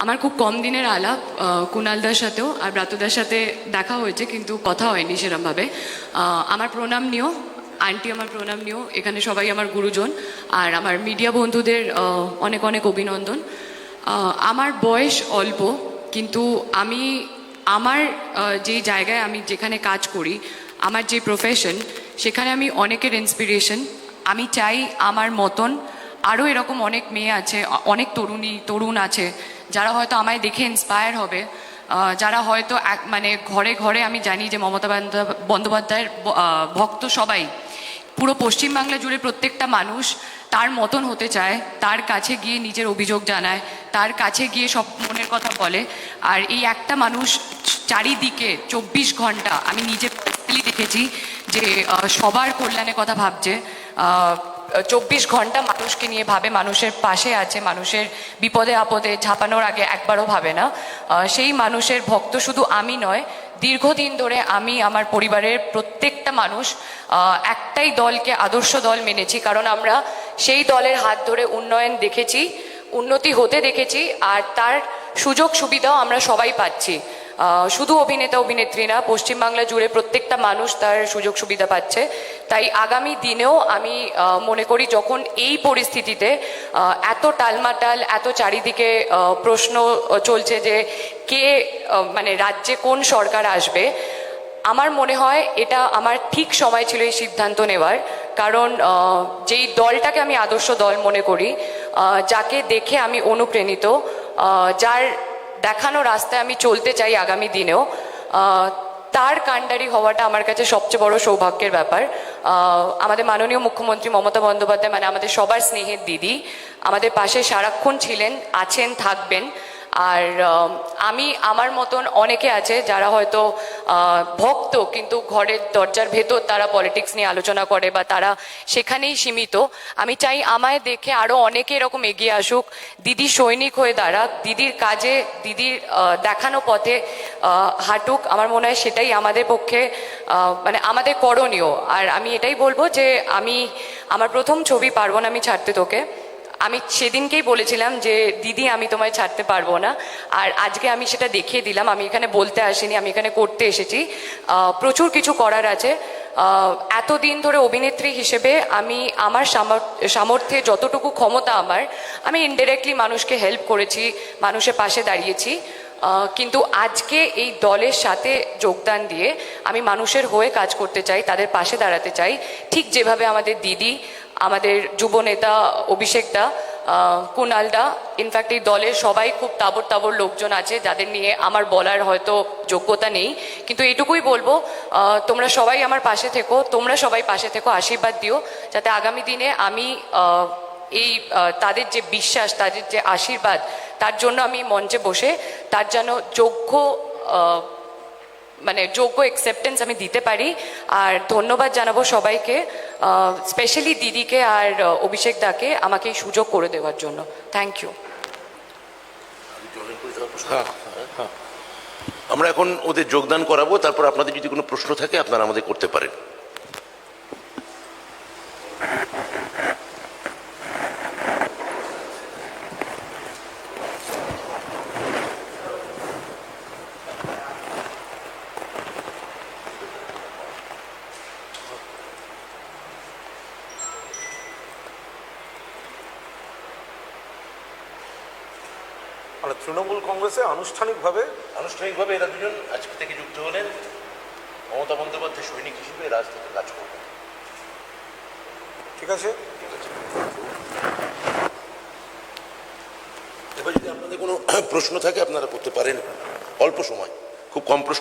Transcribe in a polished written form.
আমার খুব কম দিনের আলাপ কুণালদার সাথেও আর ব্রাতদার সাথে দেখা হয়েছে, কিন্তু কথা হয়নি সেরমভাবে। আমার প্রণাম নিও, আন্টি আমার প্রণাম নিও, এখানে সবাই আমার গুরুজন, আর আমার মিডিয়া বন্ধুদের অনেক অনেক অভিনন্দন। আমার বয়স অল্প, কিন্তু আমি আমার যেই জায়গায় আমি যেখানে কাজ করি, আমার যে প্রফেশন, সেখানে আমি অনেকের ইন্সপিরেশন। আমি চাই আমার মতন আরও এরকম অনেক মেয়ে আছে, অনেক তরুণ আছে যারা হয়তো আমায় দেখে ইন্সপায়ার হবে, যারা হয়তো মানে ঘরে ঘরে, আমি জানি যে মমতা বন্দ্যোপাধ্যায়ের ভক্ত সবাই, পুরো পশ্চিমবাংলা জুড়ে প্রত্যেকটা মানুষ তার মতন হতে চায়, তার কাছে গিয়ে নিজের অভিযোগ জানায়, তার কাছে গিয়ে সব মনের কথা বলে। আর এই একটা মানুষ চারিদিকে 24 ঘন্টা, আমি নিজে পার্সোনালি দেখেছি যে সবার কল্যাণের কথা ভাবছে, 24 ঘন্টা মানুষকে নিয়ে ভাবে, মানুষের পাশে আছে, মানুষের বিপদে আপদে ঝাঁপানোর আগে একবারও ভাবে না। সেই মানুষের ভক্ত শুধু আমি নয়, দীর্ঘদিন ধরে আমি, আমার পরিবারের প্রত্যেকটা মানুষ একটাই দলকে আদর্শ দল মেনেছি, কারণ আমরা সেই দলের হাত ধরে উন্নয়ন দেখেছি, উন্নতি হতে দেখেছি, আর তার সুযোগ সুবিধাও আমরা সবাই পাচ্ছি। শুধু অভিনেতা অভিনেত্রী না, পশ্চিমবাংলা জুড়ে প্রত্যেকটা মানুষ তার সুযোগ সুবিধা পাচ্ছে। তাই আগামী দিনেও আমি মনে করি, যখন এই পরিস্থিতিতে এত টালমাটাল, এত চারিদিকে প্রশ্ন চলছে যে কে মানে রাজ্যে কোন সরকার আসবে, আমার মনে হয় এটা আমার ঠিক সময় ছিল এই সিদ্ধান্ত নেওয়ার। কারণ যেই দলটাকে আমি আদর্শ দল মনে করি, যাকে দেখে আমি অনুপ্রাণিত, যার দেখানো রাস্তায় আমি চলতে চাই আগামী দিনেও, তার কাণ্ডারি হওয়াটা আমার কাছে সবচেয়ে বড় সৌভাগ্যের ব্যাপার। আমাদের মাননীয় মুখ্যমন্ত্রী মমতা বন্দ্যোপাধ্যায়, মানে আমাদের সবার স্নেহের দিদি, আমাদের পাশে সারাক্ষণ ছিলেন, আছেন, থাকবেন। আর আমি, আমার মতন অনেকে আছে যারা হয়তো ভক্ত, কিন্তু ঘরের দরজার ভেতর তারা পলিটিক্স নিয়ে আলোচনা করে বা তারা সেখানেই সীমিত। আমি চাই আমায় দেখে আরও অনেকে এরকম এগিয়ে আসুক, দিদি সৈনিক হয়ে দাঁড়াক, দিদির কাজে, দিদির দেখানো পথে হাঁটুক। আমার মনে হয় সেটাই আমাদের পক্ষে মানে আমাদের করণীয়। আর আমি এটাই বলবো যে আমার প্রথম ছবি পারবো না আমি ছাড়তে তোকে, আমি সেদিনকেই বলেছিলাম যে দিদি আমি তোমায় ছাড়তে পারবো না, আর আজকে আমি সেটা দেখিয়ে দিলাম। আমি এখানে বলতে আসিনি, আমি এখানে করতে এসেছি। প্রচুর কিছু করার আছে। এতদিন ধরে অভিনেত্রী হিসেবে আমি আমার সামর্থ্যে যতটুকু ক্ষমতা আমার, আমি ইনডাইরেক্টলি মানুষকে হেল্প করেছি, মানুষের পাশে দাঁড়িয়েছি। কিন্তু আজকে এই দলের সাথে যোগদান দিয়ে আমি মানুষের হয়ে কাজ করতে চাই, তাদের পাশে দাঁড়াতে চাই, ঠিক যেভাবে আমাদের দিদি, আমাদের যুব নেতা অভিষেকদা, কুণালদা, ইনফ্যাক্ট এই দলের সবাই খুব তাবড় তাবড় লোকজন আছে যাদের নিয়ে আমার বলার হয়তো যোগ্যতা নেই, কিন্তু এটুকুই বলবো, তোমরা সবাই আমার পাশে থেকো, তোমরা সবাই পাশে থেকো, আশীর্বাদ দিও, যাতে আগামী দিনে আমি এই তাদের যে বিশ্বাস, তাদের যে আশীর্বাদ, তার জন্য আমি মঞ্চে বসে তার যেন যোগ্য অ্যাকসেপ্টেন্স আমি দিতে পারি। আর ধন্যবাদ জানাবো সবাইকে, স্পেশালি দিদিকে আর অভিষেক দাকে আমাকে এই সুযোগ করে দেওয়ার জন্য। Thank you. আমরা এখন ওদের যোগদান করাবো, তারপর আপনাদের যদি কোনো প্রশ্ন থাকে আপনারা আমাদের করতে পারেন। মানে তৃণমূল কংগ্রেসে আনুষ্ঠানিকভাবে এরা দুজন আজকে থেকে যুক্ত হলেন, মমতা বন্দ্যোপাধ্যায় সৈনিক হিসেবে রাজনীতিতে কাজ করবেন। ঠিক আছে, এবার যদি আপনাদের কোনো প্রশ্ন থাকে আপনারা করতে পারেন, অল্প সময়, খুব কম প্রশ্ন।